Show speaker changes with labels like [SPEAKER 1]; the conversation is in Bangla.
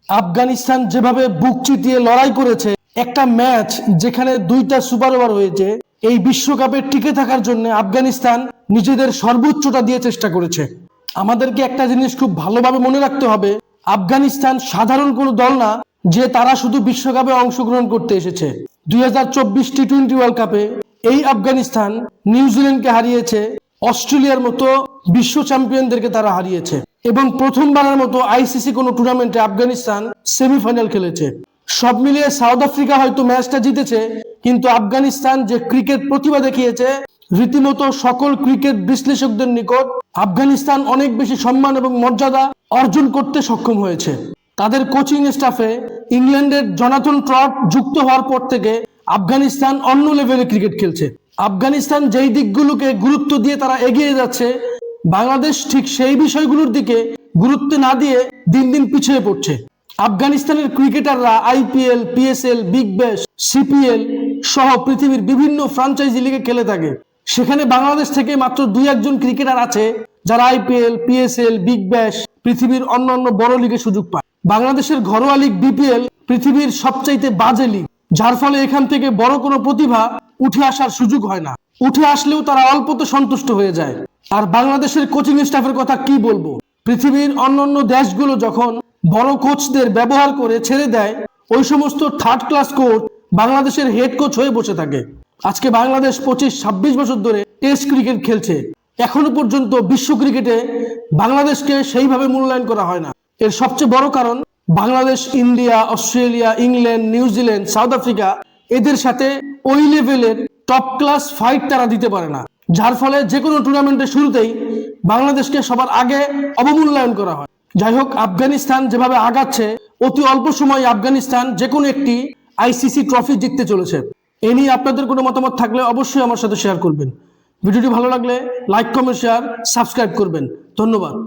[SPEAKER 1] আফগানিস্তান যেভাবে বুক চিতিয়ে লড়াই করেছে, একটা ম্যাচ যেখানে দুইটা সুপার ওভার হয়েছে, এই বিশ্বকাপে টিকে থাকার জন্য আফগানিস্তান নিজেদের সর্বোচ্চটা দিয়ে চেষ্টা করেছে। আমাদেরকে একটা জিনিস খুব ভালোভাবে মনে রাখতে হবে, আফগানিস্তান সাধারণ কোনো দল না যে তারা শুধু বিশ্বকাপে অংশগ্রহণ করতে এসেছে। 2024 টি-20 ওয়ার্ল্ড কাপে এই আফগানিস্তান নিউজিল্যান্ডকে হারিয়েছে, অস্ট্রেলিয়ার মতো বিশ্ব চ্যাম্পিয়নদেরকে তারা হারিয়েছে এবং প্রথমবারের মতো আইসিসি কোনো টুর্নামেন্টে আফগানিস্তান সেমিফাইনাল খেলেছে। সব মিলিয়ে সাউথ আফ্রিকা হয়তো ম্যাচটা জিতেছে, কিন্তু আফগানিস্তান যে ক্রিকেট প্রতিভা দেখিয়েছে, রীতিমতো সকল ক্রিকেট বিশ্লেষকদের নিকট আফগানিস্তান অনেক বেশি সম্মান এবং মর্যাদা অর্জন করতে সক্ষম হয়েছে। তাদের কোচিং স্টাফে ইংল্যান্ডের জনাথন ট্রট যুক্ত হওয়ার পর থেকে আফগানিস্তান অন্য লেভেলে ক্রিকেট খেলছে। আফগানিস্তান যেই দিকগুলোকে গুরুত্ব দিয়ে তারা এগিয়ে যাচ্ছে, বাংলাদেশ ঠিক সেই বিষয়গুলোর দিকে গুরুত্ব না দিয়ে দিন দিন পিছিয়ে পড়ছে। আফগানিস্তানের ক্রিকেটাররা IPL, PSL, Big Bash, CPL সহ পৃথিবীর বিভিন্ন ফ্রাঞ্চাইজি লিগে খেলে থাকে। সেখানে বাংলাদেশ থেকে মাত্র 2-1 ক্রিকেটার আছে যারা আইপিএল, পিএসএল, বিগ ব্যাশ পৃথিবীর অন্যান্য বড় লিগে সুযোগ পায়। বাংলাদেশের ঘরোয়া লিগ বিপিএল পৃথিবীর সবচাইতে বাজে লিগ, যার ফলে এখান থেকে বড় কোনো প্রতিভা উঠে আসার সুযোগ হয় না। উঠে আসলেও তারা অল্পতে সন্তুষ্ট হয়ে যায়। আর বাংলাদেশের কোচিং স্টাফের কথা কি বলবো, পৃথিবীর অন্যান্য দেশগুলো যখন বড় কোচদের ব্যবহার করে ছেড়ে দেয়, ওই সমস্ত থার্ড ক্লাস কোচ বাংলাদেশের হেড কোচ হয়ে বসে থাকে। আজকে বাংলাদেশ 25-26 বছর ধরে টেস্ট ক্রিকেট খেলছে, এখনো পর্যন্ত বিশ্ব ক্রিকেটে বাংলাদেশকে সেইভাবে মূল্যায়ন করা হয় না। এর সবচেয়ে বড় কারণ Bangladesh India, Australia, England, New Zealand, south Africa এদের সাথে ওই লেভেলের টপ ক্লাস ফাইট তারা দিতে পারে না, যার ফলে যে কোনো টুর্নামেন্টের শুরুতেই বাংলাদেশকে সবার আগে অবমূল্যায়ন করা হয়। যাই হোক, আফগানিস্তান যেভাবে আগাচ্ছে, অতি অল্প সময় আফগানিস্তান যে কোনো একটি আইসিসি ট্রফি জিততে চলেছে। এ নিয়ে আপনাদের কোনো মতামত থাকলে অবশ্যই আমার সাথে শেয়ার করবেন। ভিডিওটি ভালো লাগলে লাইক, কমেন্ট, শেয়ার, সাবস্ক্রাইব করবেন। ধন্যবাদ।